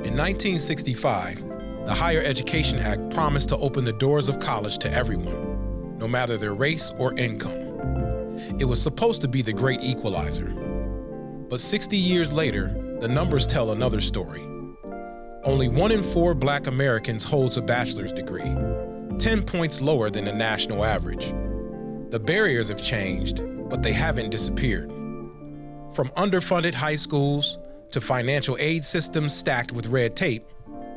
In 1965, the Higher Education Act promised to open the doors of college to everyone, no matter their race or income. It was supposed to be the great equalizer. But 60 years later, the numbers tell another story. Only 1 in 4 Black Americans holds a bachelor's degree, 10 points lower than the national average. The barriers have changed, but they haven't disappeared. From underfunded high schools to financial aid systems stacked with red tape,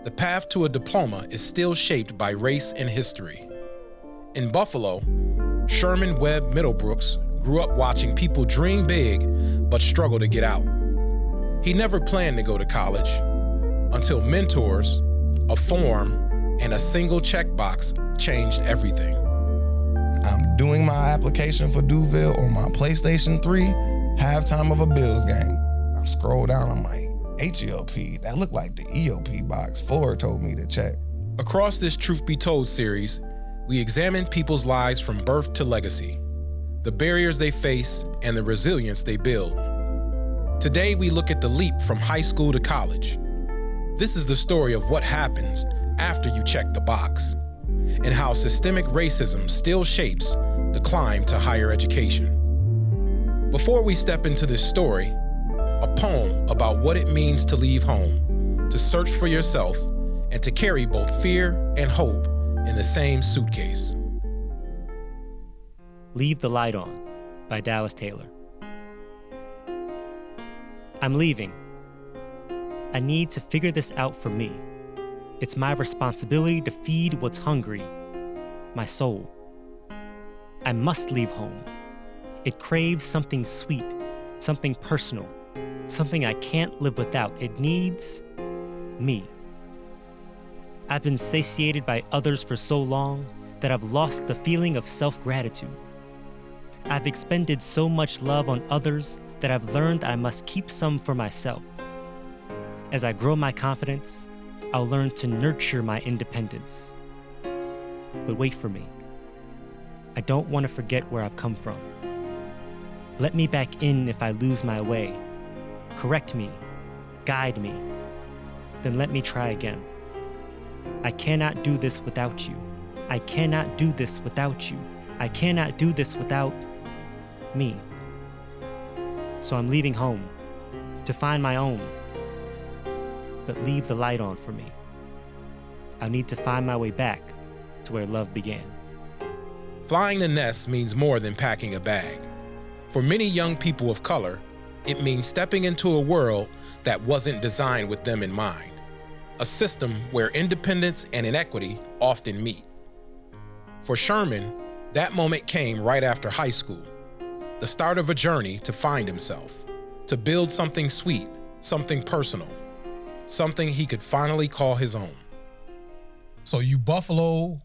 the path to a diploma is still shaped by race and history. In Buffalo, Sherman Webb-Middlebrooks grew up watching people dream big but struggle to get out. He never planned to go to college until mentors, a form, and a single checkbox changed everything. I'm doing my application for Duville on my PlayStation 3, halftime of a Bills game. I scroll down, I'm like, HEOP, that looked like the EOP box Ford told me to check. Across this Truth Be Told series, we examine people's lives from birth to legacy, the barriers they face, and the resilience they build. Today, we look at the leap from high school to college. This is the story of what happens after you check the box, and how systemic racism still shapes the climb to higher education. Before we step into this story, a poem about what it means to leave home, to search for yourself, and to carry both fear and hope in the same suitcase. Leave the Light On by Dallas Taylor. I'm leaving. I need to figure this out for me. It's my responsibility to feed what's hungry, my soul. I must leave home. It craves something sweet, something personal, something I can't live without. It needs me. I've been satiated by others for so long that I've lost the feeling of self-gratitude. I've expended so much love on others that I've learned I must keep some for myself. As I grow my confidence, I'll learn to nurture my independence. But wait for me. I don't want to forget where I've come from. Let me back in if I lose my way. Correct me, guide me, then let me try again. I cannot do this without you. I cannot do this without you. I cannot do this without me. So I'm leaving home to find my own, but leave the light on for me. I'll need to find my way back to where love began. Flying the nest means more than packing a bag. For many young people of color, it means stepping into a world that wasn't designed with them in mind, a system where independence and inequity often meet. For Sherman, that moment came right after high school, the start of a journey to find himself, to build something sweet, something personal, something he could finally call his own. So you Buffalo,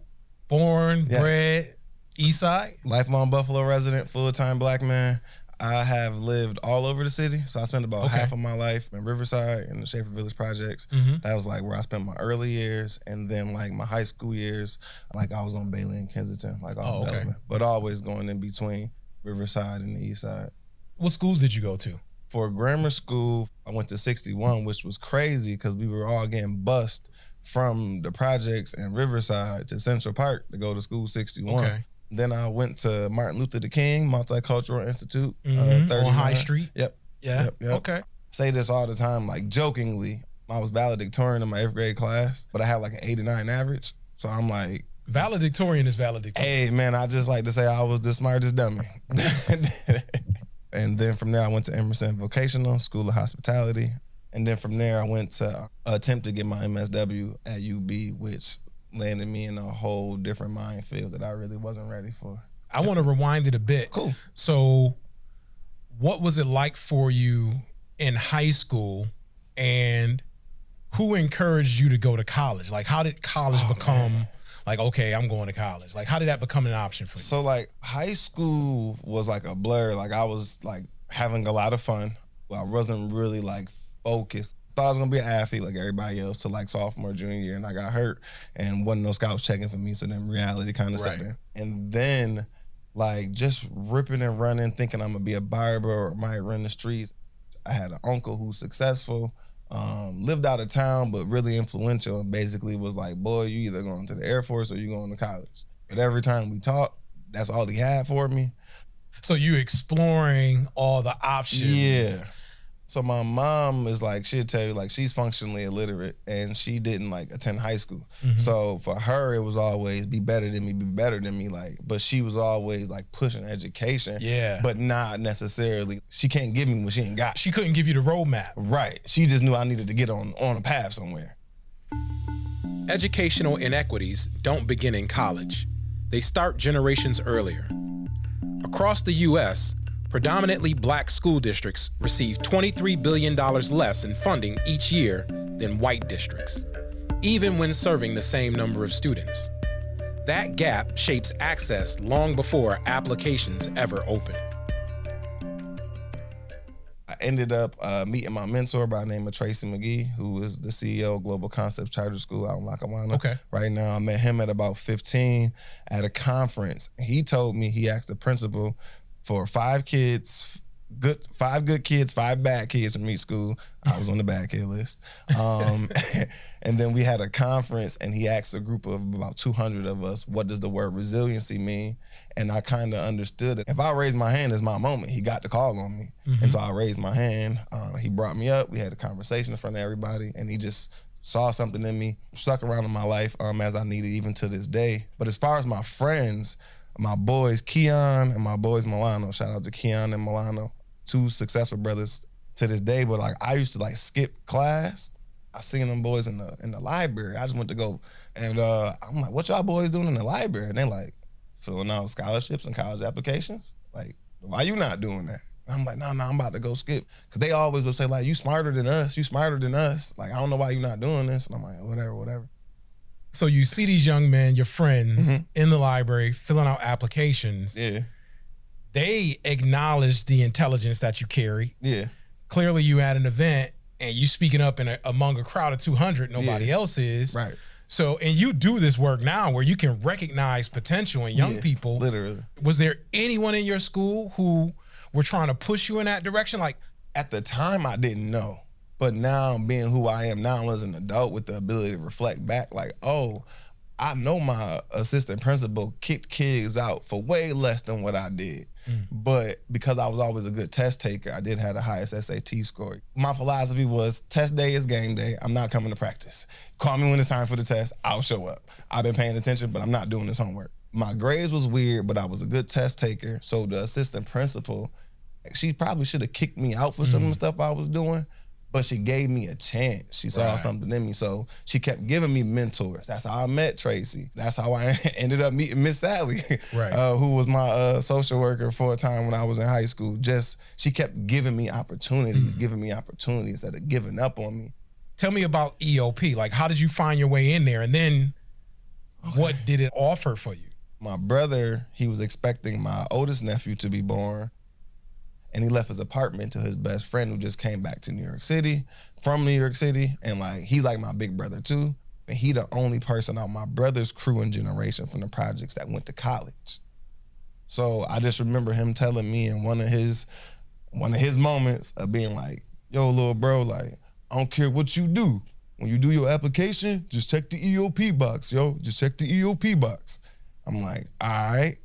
born, Yes. bred, East Side? Lifelong Buffalo resident, full-time Black man. I have lived all over the city, so I spent about half of my life in Riverside in the Schaefer Village projects. That was like where I spent my early years, and then like my high school years, like I was on Bailey and Kensington, like all Bellevue, but always going in between Riverside and the East Side. What schools did you go to? For grammar school, I went to 61, which was crazy because we were all getting bused from the projects in Riverside to Central Park to go to school 61. Okay. Then I went to Martin Luther King Multicultural Institute. On High Street? Yep. Yeah. Yep. Okay. Say this all the time, like jokingly. I was valedictorian in my 8th grade class, but I had like an 89 average. So I'm like, Valedictorian is valedictorian. hey man, I just like to say I was the smartest dummy. And then from there I went to Emerson Vocational School of Hospitality. And then from there I went to attempt to get my MSW at UB, which landed me in a whole different minefield that I really wasn't ready for. I want to rewind it a bit. Cool. So what was it like for you in high school, and who encouraged you to go to college? Like, how did college become like, okay, I'm going to college? Like, how did that become an option for you? So like high school was like a blur. Like I was like having a lot of fun. I wasn't really like focused. Thought I was gonna be an athlete like everybody else till like sophomore, junior year, and I got hurt and wasn't no scouts checking for me, so then reality kind of set in. And then like just ripping and running, thinking I'm gonna be a barber or might run the streets. I had an uncle who's successful, lived out of town, but really influential, and basically was like, boy, you either going to the Air Force or you going to college. But every time we talked, that's all he had for me. So you exploring all the options. Yeah. So my mom is like, she'll tell you, like, she's functionally illiterate and she didn't like attend high school. So for her, it was always be better than me, like, but she was always like pushing education. Yeah. But not necessarily, she can't give me what she ain't got. She couldn't give you the roadmap. Right. She just knew I needed to get on a path somewhere. Educational inequities don't begin in college. They start generations earlier. Across the U.S., predominantly black school districts receive $23 billion less in funding each year than white districts, even when serving the same number of students. That gap shapes access long before applications ever open. I ended up meeting my mentor by the name of Tracy McGee, who is the CEO of Global Concepts Charter School out in Lackawanna. Okay. Right now, I met him at about 15 at a conference. He told me, he asked the principal for 5 kids, 5 good kids, 5 bad kids from each school. I was on the bad kid list. And then we had a conference and he asked a group of about 200 of us, what does the word resiliency mean? And I kind of understood it. If I raise my hand, it's my moment. He got the call on me. And so I raised my hand. He brought me up. We had a conversation in front of everybody and he just saw something in me, stuck around in my life as I needed even to this day. But as far as my friends, my boys Keon and my boys Milano, shout out to Keon and Milano, 2 successful brothers to this day. But like I used to like skip class. I seen them boys in the library. I just went to go and I'm like, what y'all boys doing in the library? And they like filling out scholarships and college applications. Like, why you not doing that? And I'm like, no, I'm about to go skip. Cause they always would say like, you smarter than us. Like, I don't know why you not doing this. And I'm like, whatever. So you see these young men, your friends, in the library filling out applications. Yeah. They acknowledge the intelligence that you carry. Yeah. Clearly you at an event and you speaking up among a crowd of 200, nobody else is. Right. So, and you do this work now where you can recognize potential in young people. Literally. Was there anyone in your school who were trying to push you in that direction? Like, at the time, I didn't know. But now, being who I am now as an adult with the ability to reflect back, like, oh, I know my assistant principal kicked kids out for way less than what I did. But because I was always a good test taker, I did have the highest SAT score. My philosophy was test day is game day. I'm not coming to practice. Call me when it's time for the test. I'll show up. I've been paying attention, but I'm not doing this homework. My grades was weird, but I was a good test taker. So the assistant principal, she probably should have kicked me out for some of the stuff I was doing. But she gave me a chance. She saw something in me. So she kept giving me mentors. That's how I met Tracy. That's how I ended up meeting Miss Sally, who was my social worker for a time when I was in high school. She kept giving me opportunities instead of giving up on me. Tell me about EOP. Like, how did you find your way in there? And then what did it offer for you? My brother, he was expecting my oldest nephew to be born. And he left his apartment to his best friend who just came back to New York City, from New York City. And like, he's like my big brother too. And he the only person out my brother's crew and generation from the projects that went to college. So I just remember him telling me in one of his moments of being like, yo, little bro, like, I don't care what you do. When you do your application, just check the EOP box, yo. Just check the EOP box. I'm like, all right.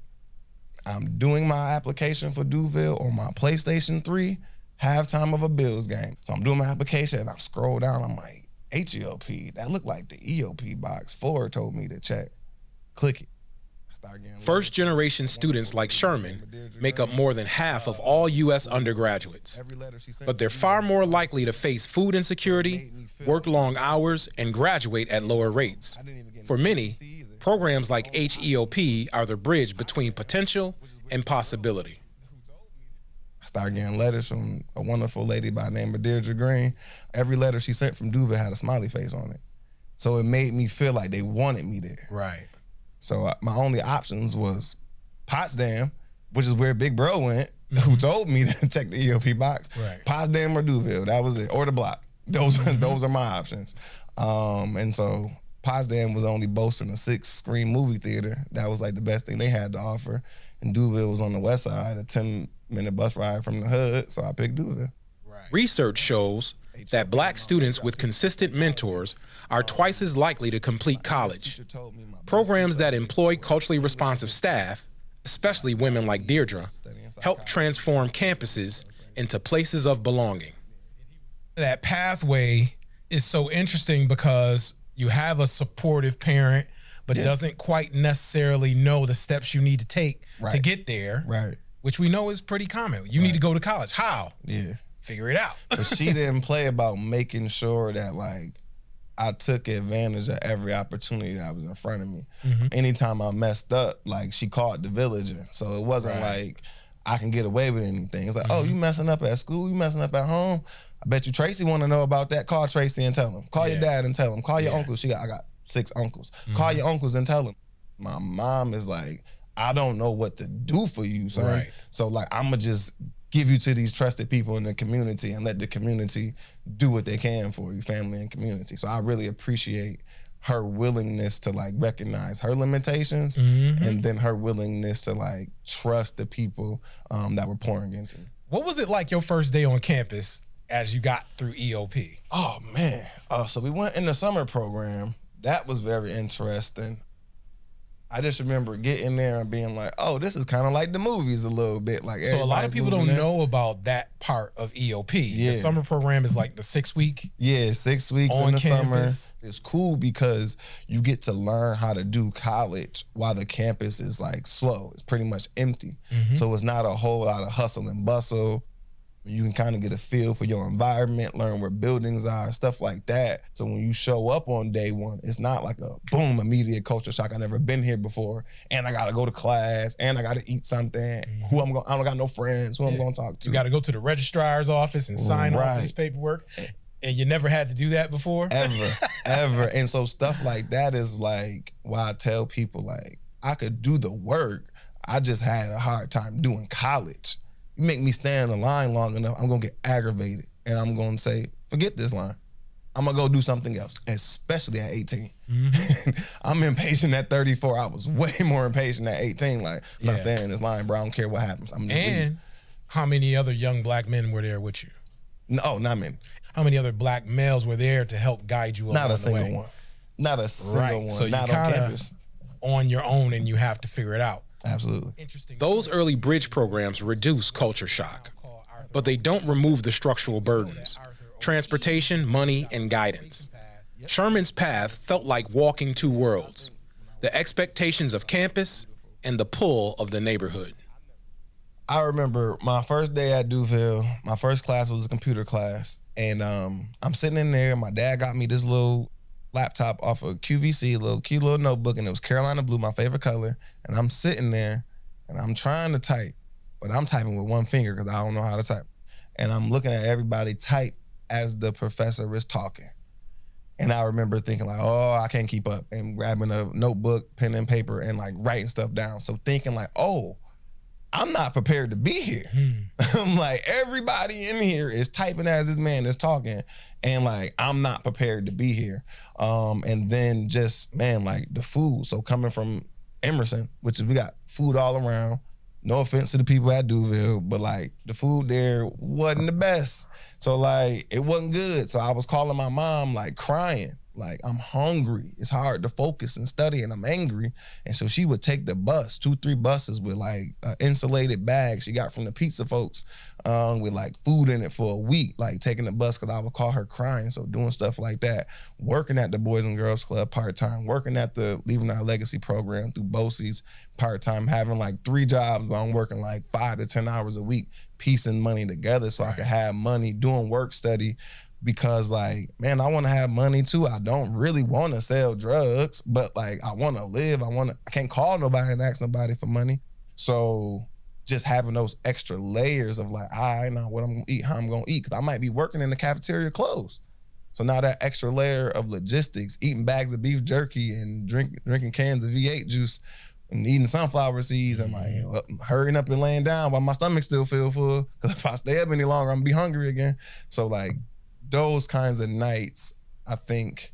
I'm doing my application for Duville on my PlayStation 3, halftime of a Bills game. So I'm doing my application and I scroll down, I'm like, HEOP, that looked like the EOP box. Ford told me to check. Click it. First generation students like Sherman make up more than half of all U.S. undergraduates. But they're far more likely to face food insecurity, work long hours, and graduate at lower rates. For many, programs like HEOP are the bridge between potential and possibility. I started getting letters from a wonderful lady by the name of Wil Green. Every letter she sent from Duville had a smiley face on it. So it made me feel like they wanted me there. Right. So my only options was Potsdam, which is where Big Bro went, who told me to check the EOP box. Right. Potsdam or Duville, that was it, or the block. Those are my options. And so Potsdam was only boasting a 6-screen movie theater. That was like the best thing they had to offer. And Duville was on the west side, a 10-minute bus ride from the hood, so I picked Duville. Right. Research shows that Black students with consistent mentors are twice as likely to complete college. Programs that employ culturally responsive staff, especially women like Deirdre, help transform campuses into places of belonging. That pathway is so interesting because you have a supportive parent, but doesn't quite necessarily know the steps you need to take to get there, which we know is pretty common. You need to go to college. How? Yeah. Figure it out. But she didn't play about making sure that, like, I took advantage of every opportunity that was in front of me. Anytime I messed up, like, she called the villager. So it wasn't like I can get away with anything. It's like, oh, you messing up at school? You messing up at home? I bet you Tracy want to know about that. Call Tracy and tell him. Call your dad and tell him. Call your uncle. I got 6 uncles. Call your uncles and tell them. My mom is like, I don't know what to do for you, son. So, like, I'm going to just give you to these trusted people in the community and let the community do what they can for you, family and community. So I really appreciate her willingness to, like, recognize her limitations and then her willingness to, like, trust the people that were pouring into me. What was it like your first day on campus as you got through EOP? Oh, man. So we went in the summer program. That was very interesting. I just remember getting there and being like, oh, this is kind of like the movies a little bit. Like, so a lot of people don't know about that part of EOP. The summer program is like the 6 week. 6 weeks in the campus. Summer. It's cool because you get to learn how to do college while the campus is, like, slow. It's pretty much empty. So it's not a whole lot of hustle and bustle. You can kind of get a feel for your environment, learn where buildings are, stuff like that. So when you show up on day one, it's not like a boom, immediate culture shock. I've never been here before, and I got to go to class, and I got to eat something. I don't got no friends. Who I'm going to talk to? You got to go to the registrar's office and sign off this paperwork. And you never had to do that before? Ever. And so stuff like that is, like, why I tell people, like, I could do the work. I just had a hard time doing college. You make me stand in the line long enough, I'm gonna get aggravated. And I'm gonna say, forget this line. I'm gonna go do something else, especially at 18. I'm impatient at 34. I was way more impatient at 18. Like, I'm not staying in this line, bro. I don't care what happens. I'm just leave. How many other young Black men were there with you? No, not many. How many other Black males were there to help guide you along the way? Not a single one. Not a single one. So not you on campus. On your own, and you have to figure it out. Absolutely. Those early bridge programs reduce culture shock, but they don't remove the structural burdens: transportation, money, and guidance. Sherman's path felt like walking 2 worlds: the expectations of campus and the pull of the neighborhood. I remember my first day at Duville, my first class was a computer class, and I'm sitting in there. My dad got me this little laptop off of QVC, a cute little notebook, and it was Carolina blue, my favorite color. And I'm sitting there, and I'm trying to type, but I'm typing with one finger because I don't know how to type. And I'm looking at everybody type as the professor is talking. And I remember thinking, like, oh, I can't keep up, and grabbing a notebook, pen and paper, and, like, writing stuff down. So thinking, like, oh, I'm not prepared to be here. I'm like, everybody in here is typing as this man is talking, and, like, I'm not prepared to be here. And then just, man, like, the food. So coming from Emerson, which is, we got food all around. No offense to the people at Duville, but, like, the food there wasn't the best. So, like, it wasn't good. So I was calling my mom, like, crying. Like, I'm hungry. It's hard to focus and study, and I'm angry. And so she would take the bus, 2-3 buses with, like, insulated bags she got from the pizza folks with, like, food in it for a week, like, taking the bus because I would call her crying. So doing stuff like that, working at the Boys and Girls Club part-time, working at the Leaving Our Legacy program through BOCES part-time, having, like, 3 jobs where I'm working, like, 5 to 10 hours a week, piecing money together so I could have money, doing work study. Because, like, man, I want to have money too. I don't really want to sell drugs, but, like, I want to live. I can't call nobody and ask nobody for money. So just having those extra layers of, like, I know what I'm going to eat, how I'm going to eat. Because I might be working in the cafeteria closed. So now that extra layer of logistics, eating bags of beef jerky and drinking cans of V8 juice and eating sunflower seeds and, like, hurrying up and laying down while my stomach still feel full. Because if I stay up any longer, I'm going to be hungry again. So, like, those kinds of nights, I think,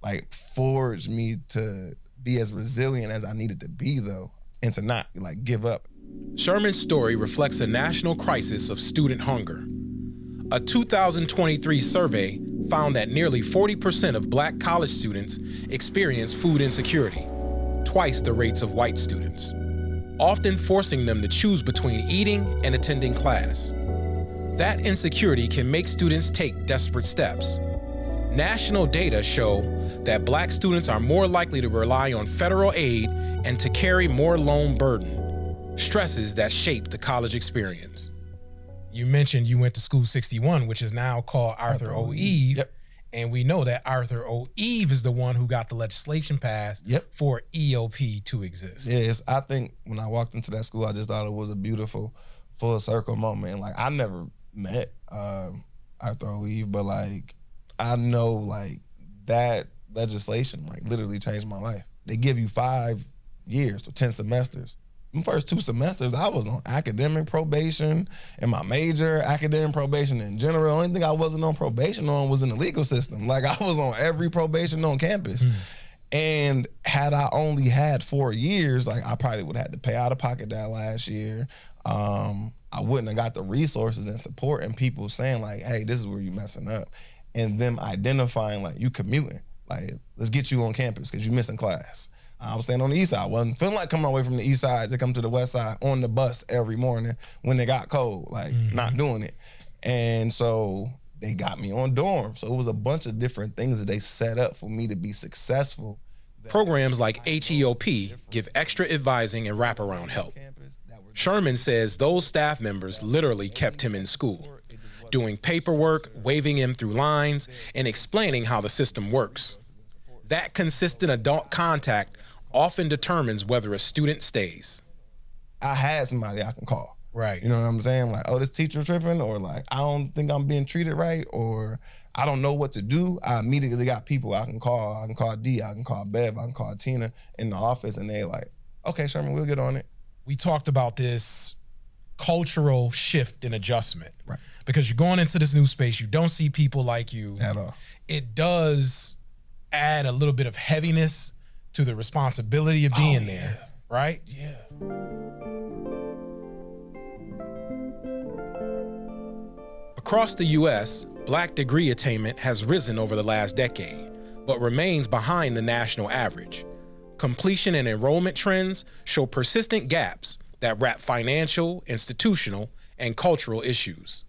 like, forged me to be as resilient as I needed to be, though, and to not, like, give up. Sherman's story reflects a national crisis of student hunger. A 2023 survey found that nearly 40% of Black college students experience food insecurity, twice the rates of white students, often forcing them to choose between eating and attending class. That insecurity can make students take desperate steps. National data show that Black students are more likely to rely on federal aid and to carry more loan burden, stresses that shape the college experience. You mentioned you went to School 61, which is now called Arthur O. Eve. Yep. And we know that Arthur O. Eve is the one who got the legislation passed for EOP to exist. Yes, I think when I walked into that school, I just thought it was a beautiful full circle moment. Like, I never met Arthur O. Eve, but like, I know like that legislation like literally changed my life. They give you 5 years or 10 semesters. The first 2 semesters, I was on academic probation and my major, academic probation in general. The only thing I wasn't on probation on was in the legal system. Like, I was on every probation on campus. And had I only had 4 years, like, I probably would have had to pay out of pocket that last year. I wouldn't have got the resources and support and people saying like, hey, this is where you messing up. And them identifying like, you commuting. Like, let's get you on campus because you missing class. I was staying on the east side. I wasn't feeling like coming away from the east side to come to the west side on the bus every morning when it got cold, like not doing it. And so they got me on dorm. So it was a bunch of different things that they set up for me to be successful. Programs like HEOP give extra advising and wraparound help. Sherman says those staff members literally kept him in school, doing paperwork, waving him through lines, and explaining how the system works. That consistent adult contact often determines whether a student stays. I had somebody I can call. Right. You know what I'm saying? Like, oh, this teacher tripping, or like, I don't think I'm being treated right, or I don't know what to do. I immediately got people I can call. I can call D, I can call Bev, I can call Tina in the office, and they like, okay, Sherman, we'll get on it. We talked about this cultural shift and adjustment. Right. Because you're going into this new space, you don't see people like you. At all. It does add a little bit of heaviness to the responsibility of being there, right? Yeah. Across the U.S., Black degree attainment has risen over the last decade, but remains behind the national average. Completion and enrollment trends show persistent gaps that wrap financial, institutional, and cultural issues.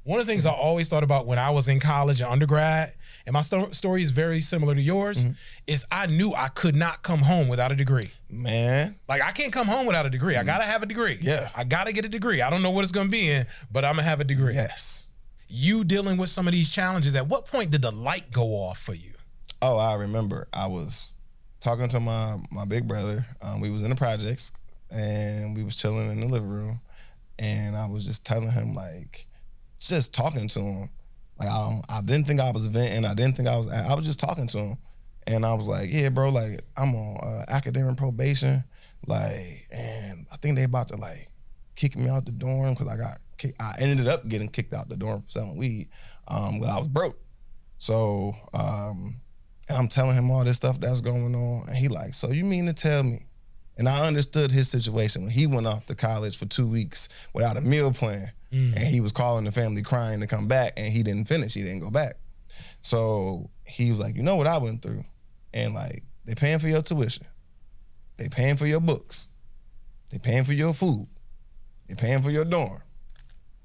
One of the things I always thought about when I was in college and undergrad, and my story is very similar to yours, is I knew I could not come home without a degree. Man. Like, I can't come home without a degree. I gotta have a degree. Yeah. I gotta get a degree. I don't know what it's gonna be in, but I'm gonna have a degree. Yes. You dealing with some of these challenges, at what point did the light go off for you? Oh, I remember I was talking to my big brother. We was in the projects and we was chilling in the living room, and I was just telling him, like, just talking to him. Like, I didn't think I was venting. I was just talking to him. And I was like, yeah, bro, like, I'm on academic probation. Like, and I think they about to like kick me out the dorm because I ended up getting kicked out the dorm for selling weed because I was broke. So, and I'm telling him all this stuff that's going on. And he like, so you mean to tell me? And I understood his situation when he went off to college for 2 weeks without a meal plan. And he was calling the family crying to come back, and he didn't finish. He didn't go back. So he was like, you know what I went through? And like, they paying for your tuition. They paying for your books. They paying for your food. They paying for your dorm.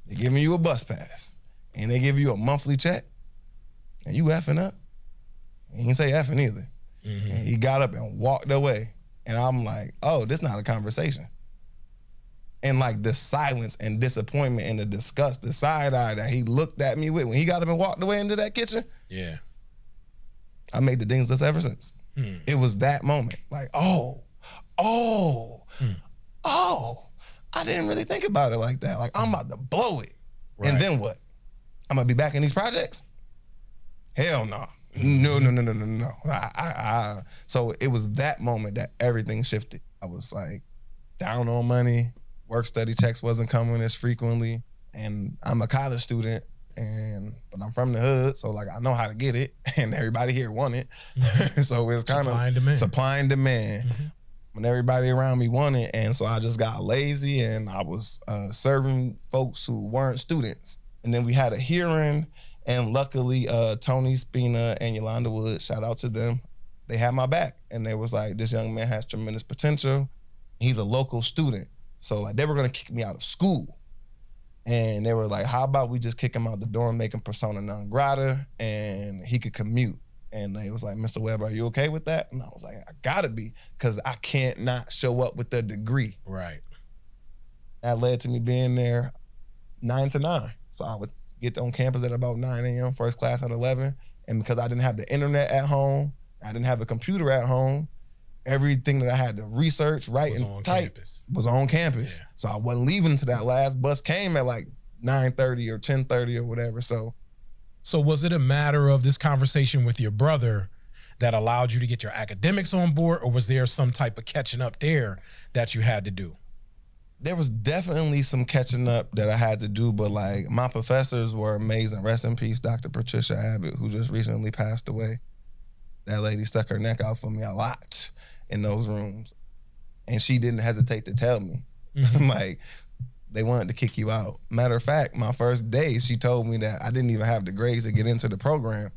They giving you a bus pass. And they give you a monthly check. And you effing up. He didn't say effing either. And he got up and walked away. And I'm like, oh, this not a conversation. And like the silence and disappointment and the disgust, the side eye that he looked at me with when he got up and walked away into that kitchen. Yeah. I made the dings list ever since. It was that moment. Like, I didn't really think about it like that. Like, I'm about to blow it. Right. And then what? I'm gonna be back in these projects? Hell no. No. So it was that moment that everything shifted. I was like down on money. Work study checks wasn't coming as frequently. And I'm a college student, but I'm from the hood, so like I know how to get it, and everybody here want it. So it's kind of supply and demand. When everybody around me want it, and so I just got lazy, and I was serving folks who weren't students. And then we had a hearing, and luckily Tony Spina and Yolanda Wood, shout out to them, they had my back. And they was like, this young man has tremendous potential. He's a local student. So like they were gonna kick me out of school. And they were like, how about we just kick him out the door and make him persona non grata and he could commute. And they was like, Mr. Webb, are you okay with that? And I was like, I gotta be, because I can't not show up with a degree. Right. That led to me being there 9 to 9. So I would get on campus at about 9 a.m., first class at 11. And because I didn't have the internet at home, I didn't have a computer at home, everything that I had to research, write, and type was on campus. Yeah. So I wasn't leaving until that last bus came at like 9:30 or 10:30 or whatever. So was it a matter of this conversation with your brother that allowed you to get your academics on board, or was there some type of catching up there that you had to do? There was definitely some catching up that I had to do, but like my professors were amazing. Rest in peace, Dr. Patricia Abbott, who just recently passed away. That lady stuck her neck out for me a lot in those rooms. And she didn't hesitate to tell me. Like, they wanted to kick you out. Matter of fact, my first day, she told me that I didn't even have the grades to get into the program,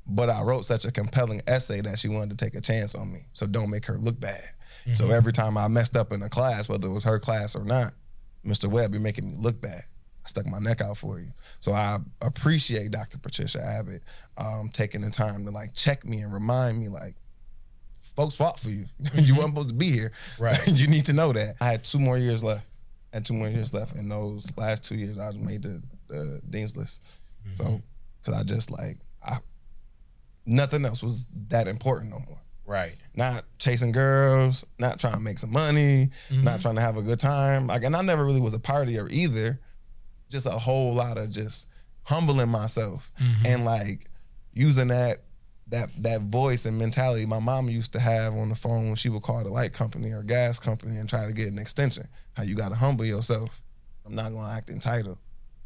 but I wrote such a compelling essay that she wanted to take a chance on me. So don't make her look bad. So every time I messed up in a class, whether it was her class or not, Mr. Webb, you're making me look bad. I stuck my neck out for you. So I appreciate Dr. Patricia Abbott taking the time to like check me and remind me like, folks fought for you. You weren't supposed to be here. Right. You need to know that. I had 2 more years left. In those last 2 years, I was made the dean's list. So, because I just like, nothing else was that important no more. Right. Not chasing girls, not trying to make some money, not trying to have a good time. Like, and I never really was a partier either. Just a whole lot of just humbling myself and like using that voice and mentality my mom used to have on the phone when she would call the light company or gas company and try to get an extension. How you gotta humble yourself. I'm not gonna act entitled.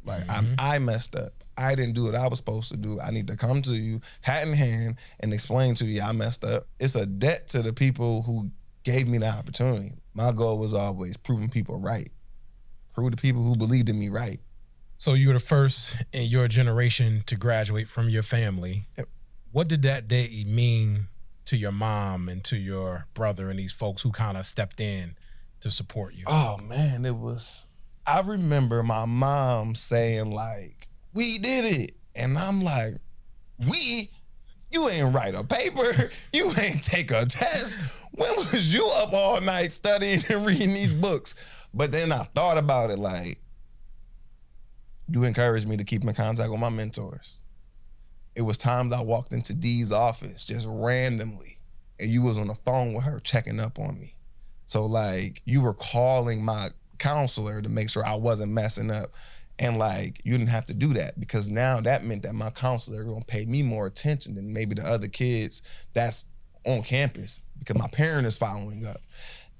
Like I messed up. I didn't do what I was supposed to do. I need to come to you, hat in hand, and explain to you I messed up. It's a debt to the people who gave me the opportunity. My goal was always proving people right. Prove the people who believed in me right. So you were the first in your generation to graduate from your family. Yep. What did that day mean to your mom and to your brother and these folks who kind of stepped in to support you? Oh man, I remember my mom saying like, we did it. And I'm like, we? You ain't write a paper. You ain't take a test. When was you up all night studying and reading these books? But then I thought about it like, you encouraged me to keep in contact with my mentors. It was times I walked into Dee's office just randomly and you was on the phone with her checking up on me. So like you were calling my counselor to make sure I wasn't messing up. And like, you didn't have to do that because now that meant that my counselor gonna pay me more attention than maybe the other kids that's on campus because my parent is following up.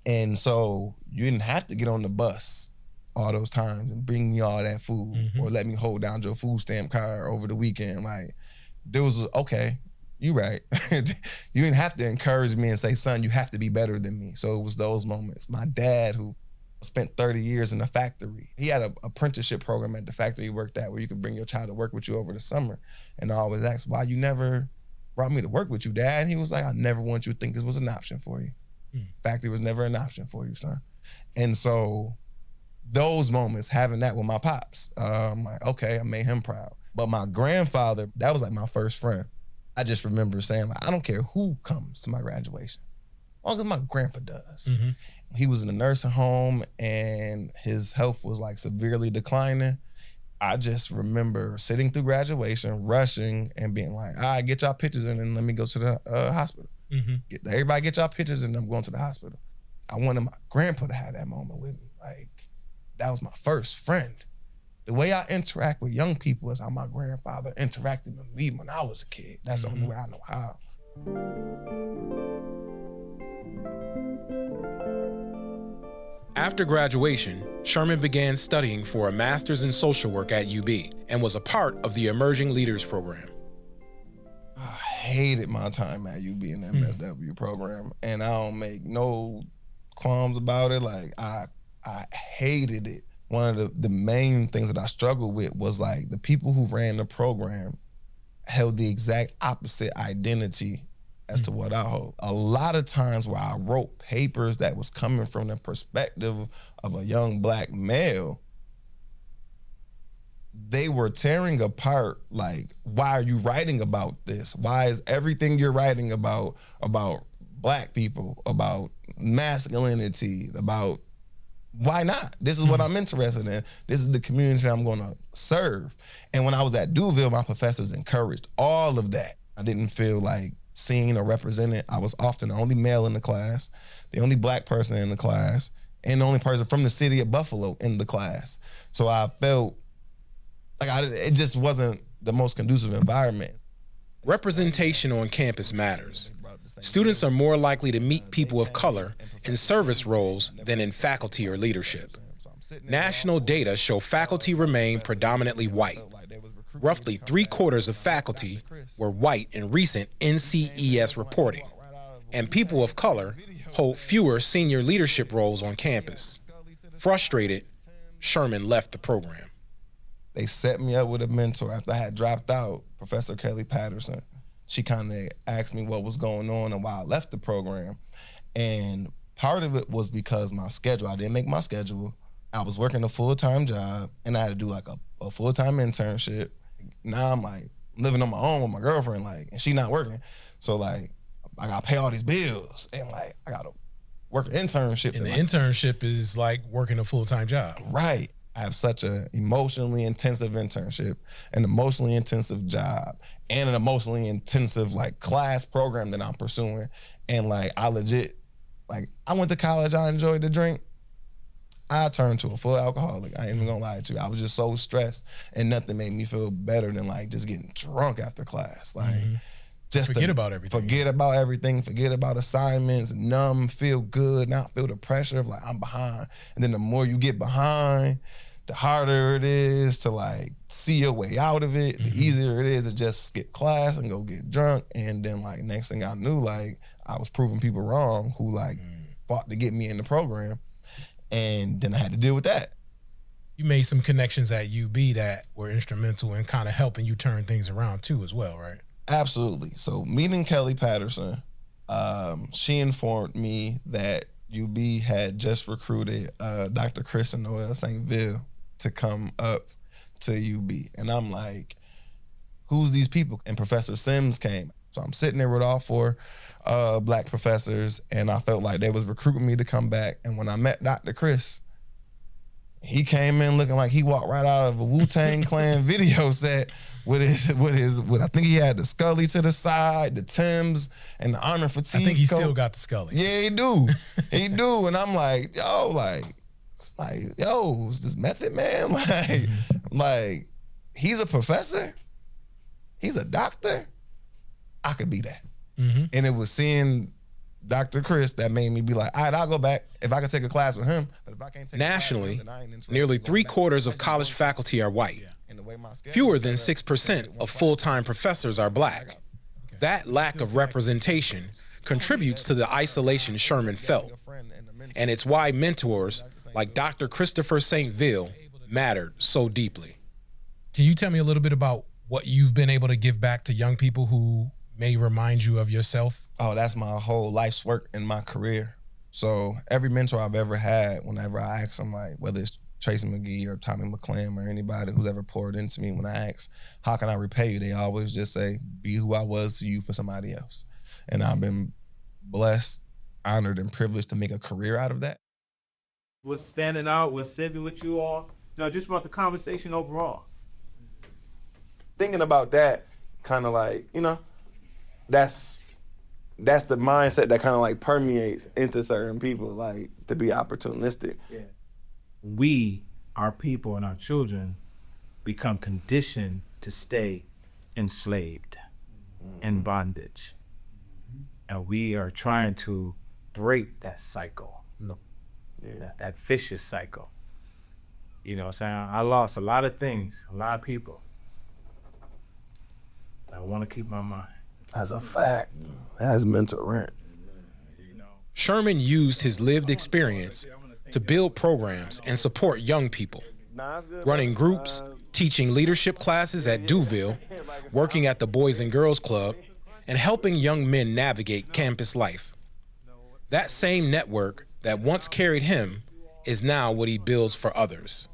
And so you didn't have to get on the bus all those times and bring me all that food or let me hold down your food stamp card over the weekend. Like, there was, okay, you right. You didn't have to encourage me and say, son, you have to be better than me. So it was those moments. My dad, who spent 30 years in a factory, he had an apprenticeship program at the factory he worked at where you could bring your child to work with you over the summer. And I always asked, why you never brought me to work with you, Dad? And he was like, I never want you to think this was an option for you. Factory was never an option for you, son. And so those moments, having that with my pops, I'm like, okay, I made him proud. But my grandfather, that was like my first friend. I just remember saying, like, I don't care who comes to my graduation, as long as my grandpa does. He was in a nursing home and his health was like severely declining. I just remember sitting through graduation, rushing and being like, all right, get y'all pictures in and let me go to the hospital. Everybody get y'all pictures and I'm going to the hospital. I wanted my grandpa to have that moment with me. Like, that was my first friend. The way I interact with young people is how my grandfather interacted with me when I was a kid. That's the only way I know how. After graduation, Sherman began studying for a master's in social work at UB and was a part of the Emerging Leaders Program. I hated my time at UB in the MSW program, and I don't make no qualms about it. Like, I hated it. one of the main things that I struggled with was like the people who ran the program held the exact opposite identity as to what I hold. A lot of times where I wrote papers that was coming from the perspective of a young black male, they were tearing apart, like, why are you writing about this? Why is everything you're writing about black people, about masculinity, about, why not? This is what I'm interested in. This is the community I'm gonna serve. And when I was at Duville, my professors encouraged all of that. I didn't feel like seen or represented. I was often the only male in the class, the only black person in the class, and the only person from the city of Buffalo in the class. So I felt like it just wasn't the most conducive environment. Representation on campus matters. Students are more likely to meet people of color in service roles than in faculty or leadership. National data show faculty remain predominantly white. Roughly 3/4 of faculty were white in recent NCES reporting, and people of color hold fewer senior leadership roles on campus. Frustrated, Sherman left the program. They set me up with a mentor after I had dropped out, Professor Kelly Patterson. She kind of asked me what was going on and why I left the program. And part of it was because my schedule, I didn't make my schedule. I was working a full-time job and I had to do like a full-time internship. Now I'm like living on my own with my girlfriend, like, and she not working. So like, I gotta pay all these bills and like, I gotta work an internship. And the like, internship is like working a full-time job. Right. I have such an emotionally intensive internship, an emotionally intensive job, and an emotionally intensive like class program that I'm pursuing. And like, I legit, like, I went to college, I enjoyed the drink. I turned to a full alcoholic. I ain't even gonna lie to you. I was just so stressed and nothing made me feel better than like just getting drunk after class. Like, just Forget about everything. Forget about everything, forget about assignments, numb, feel good, not feel the pressure of like, I'm behind. And then the more you get behind, the harder it is to like see your way out of it. The easier it is to just skip class and go get drunk. And then like next thing I knew, like I was proving people wrong who like fought to get me in the program. And then I had to deal with that. You made some connections at UB that were instrumental in kind of helping you turn things around too as well, right? Absolutely. So meeting Kelly Patterson, she informed me that UB had just recruited Dr. Chris and Noel St. Vil to come up to UB. And I'm like, who's these people? And Professor Sims came. So I'm sitting there with all 4 black professors, and I felt like they was recruiting me to come back. And when I met Dr. Chris, he came in looking like he walked right out of a Wu-Tang Clan video set with I think he had the Scully to the side, the Timbs, and the Honor Fatigue I think he coat. still got the Scully. Yeah, he do. He do. And I'm like, yo, is this Method Man? Like, he's a professor? He's a doctor? I could be that. And it was seeing Dr. Chris that made me be like, all right, I'll go back if I can take a class with him. But if I can't take Nationally, a class with him, then I ain't interested nearly in going back. 3/4 of college faculty are white. Fewer than 6% of full-time professors are black. That lack of representation contributes to the isolation Sherman felt. And it's why mentors like Dr. Christopher St. Vil mattered so deeply. Can you tell me a little bit about what you've been able to give back to young people who may remind you of yourself? Oh, that's my whole life's work in my career. So every mentor I've ever had, whenever I ask them, like, whether it's Tracy McGee or Tommy McClam or anybody who's ever poured into me, when I ask, how can I repay you? They always just say, be who I was to you for somebody else. And I've been blessed, honored, and privileged to make a career out of that. What's standing out, what's sitting with you all? No, just about the conversation overall. Thinking about that, kind of like, you know, that's the mindset that kind of like permeates into certain people, like to be opportunistic. Yeah. We, our people and our children, become conditioned to stay enslaved, in bondage. And we are trying to break that cycle, that vicious cycle. You know what I'm saying? I lost a lot of things, a lot of people. I want to keep my mind. That's a fact. That's mental rent. Sherman used his lived experience to build programs and support young people, running groups, teaching leadership classes at Duville, working at the Boys and Girls Club, and helping young men navigate campus life. That same network that once carried him is now what he builds for others.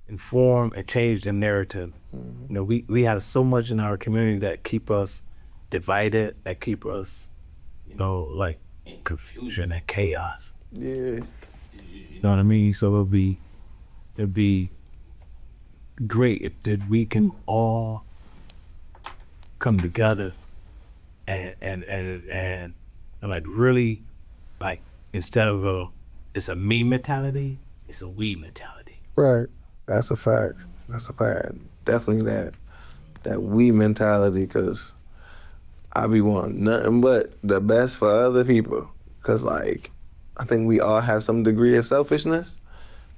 Inform and change the narrative. You know, we have so much in our community that keep us divided, that keep us, you know, like in confusion and chaos. Yeah. You know what I mean? So it'd be great if that we can all come together and like really, like, instead of it's a me mentality, it's a we mentality. Right. That's a fact. Definitely that we mentality, because I be wanting nothing but the best for other people. Because, like, I think we all have some degree of selfishness.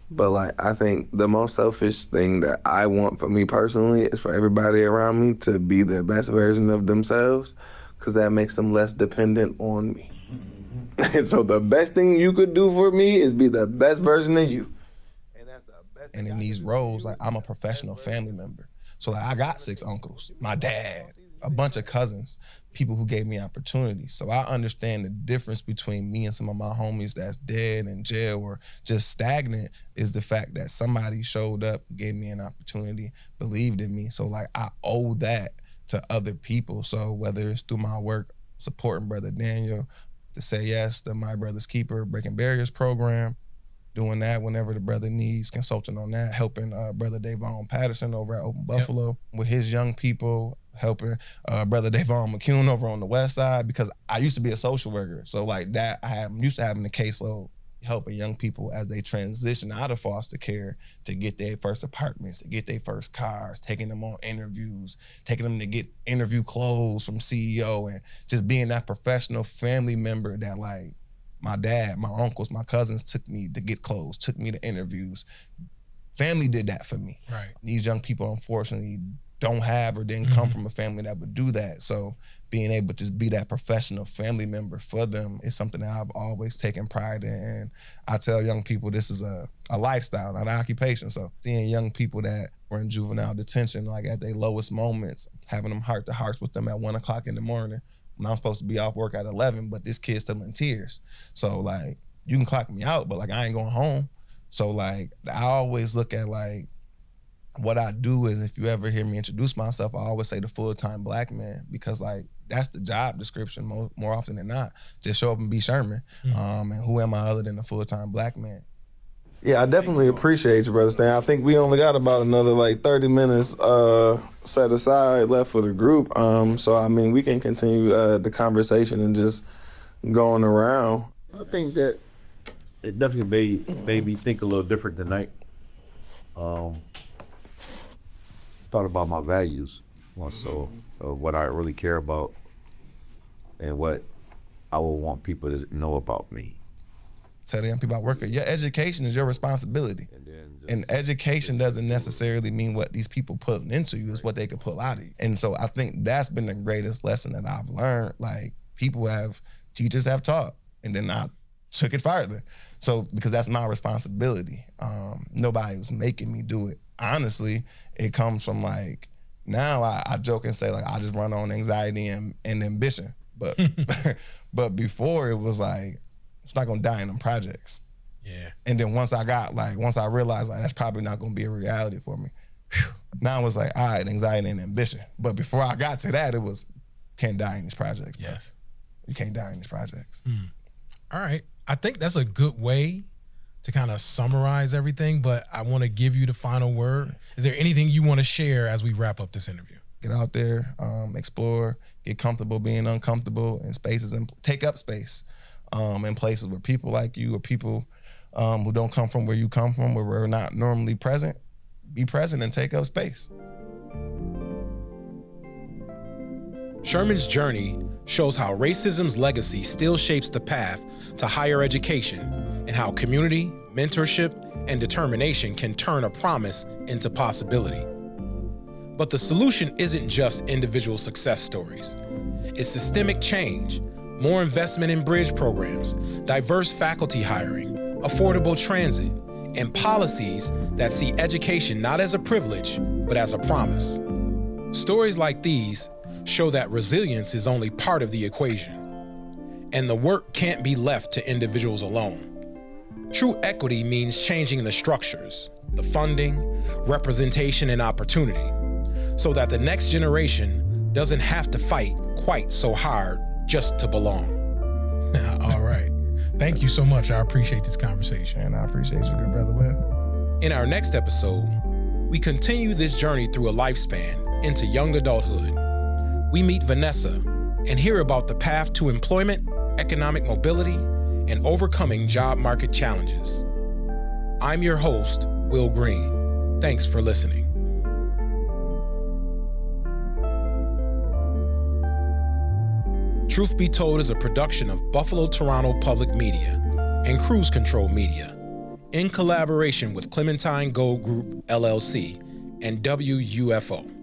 But, like, I think the most selfish thing that I want for me personally is for everybody around me to be the best version of themselves, because that makes them less dependent on me. And so the best thing you could do for me is be the best version of you. And in these roles, like, I'm a professional family member. So, like, I got 6 uncles, my dad, a bunch of cousins, people who gave me opportunities. So I understand the difference between me and some of my homies that's dead in jail or just stagnant is the fact that somebody showed up, gave me an opportunity, believed in me. So, like, I owe that to other people. So whether it's through my work supporting Brother Daniel, to Say Yes to My Brother's Keeper Breaking Barriers program, doing that whenever the brother needs, consulting on that, helping Brother Davon Patterson over at Open Buffalo with his young people, helping Brother Davon McCune over on the West Side, because I used to be a social worker. So, like, that, I'm used to having the caseload, helping young people as they transition out of foster care to get their first apartments, to get their first cars, taking them on interviews, taking them to get interview clothes from CEO, and just being that professional family member that, like, my dad, my uncles, my cousins took me to get clothes, took me to interviews. Family did that for me. Right. These young people, unfortunately, don't have or didn't come from a family that would do that. So being able to just be that professional family member for them is something that I've always taken pride in. And I tell young people this is a lifestyle, not an occupation. So seeing young people that were in juvenile detention, like at their lowest moments, having them heart to hearts with them at 1 o'clock in the morning, when I'm supposed to be off work at 11, but this kid's still in tears. So, like, you can clock me out, but, like, I ain't going home. So, like, I always look at, like, what I do is, if you ever hear me introduce myself, I always say the full-time black man, because, like, that's the job description more often than not. Just show up and be Sherman. And who am I other than a full-time black man? Yeah, I definitely appreciate you, Brother Stan. I think we only got about another, like, 30 minutes set aside left for the group. So, I mean, we can continue the conversation and just going around. I think that it definitely made me think a little different tonight. Thought about my values more so, what I really care about and what I would want people to know about me. Tell the young people I work with, your education is your responsibility. And education doesn't necessarily mean what these people put into you, is what they could pull out of you. And so I think that's been the greatest lesson that I've learned. Like, teachers have taught, and then I took it further. So, because that's my responsibility. Nobody was making me do it. Honestly, it comes from, like, now I joke and say, like, I just run on anxiety and ambition. But but before, it was like, it's not gonna die in them projects. Yeah. And then once I realized, like, that's probably not gonna be a reality for me. Now it was like, all right, anxiety and ambition. But before I got to that, it was, can't die in these projects, bro. Yes. You can't die in these projects. All right. I think that's a good way to kind of summarize everything, but I want to give you the final word. Is there anything you want to share as we wrap up this interview? Get out there, explore, get comfortable being uncomfortable in spaces, and take up space in places where people like you or people who don't come from where you come from, where we're not normally present. Be present and take up space. Sherman's journey shows how racism's legacy still shapes the path to higher education, and how community, mentorship, and determination can turn a promise into possibility. But the solution isn't just individual success stories. It's systemic change, more investment in bridge programs, diverse faculty hiring, affordable transit, and policies that see education not as a privilege, but as a promise. Stories like these show that resilience is only part of the equation, and the work can't be left to individuals alone. True equity means changing the structures, the funding, representation, and opportunity, so that the next generation doesn't have to fight quite so hard just to belong. All right. Thank you so much. I appreciate this conversation. And I appreciate you, good brother Will. In our next episode, we continue this journey through a lifespan into young adulthood. We meet Vanessa and hear about the path to employment, economic mobility, and overcoming job market challenges. I'm your host, Wil Green. Thanks for listening. Truth Be Told is a production of Buffalo Toronto Public Media and Cruise Control Media in collaboration with Clementine Gold Group, LLC, and WUFO.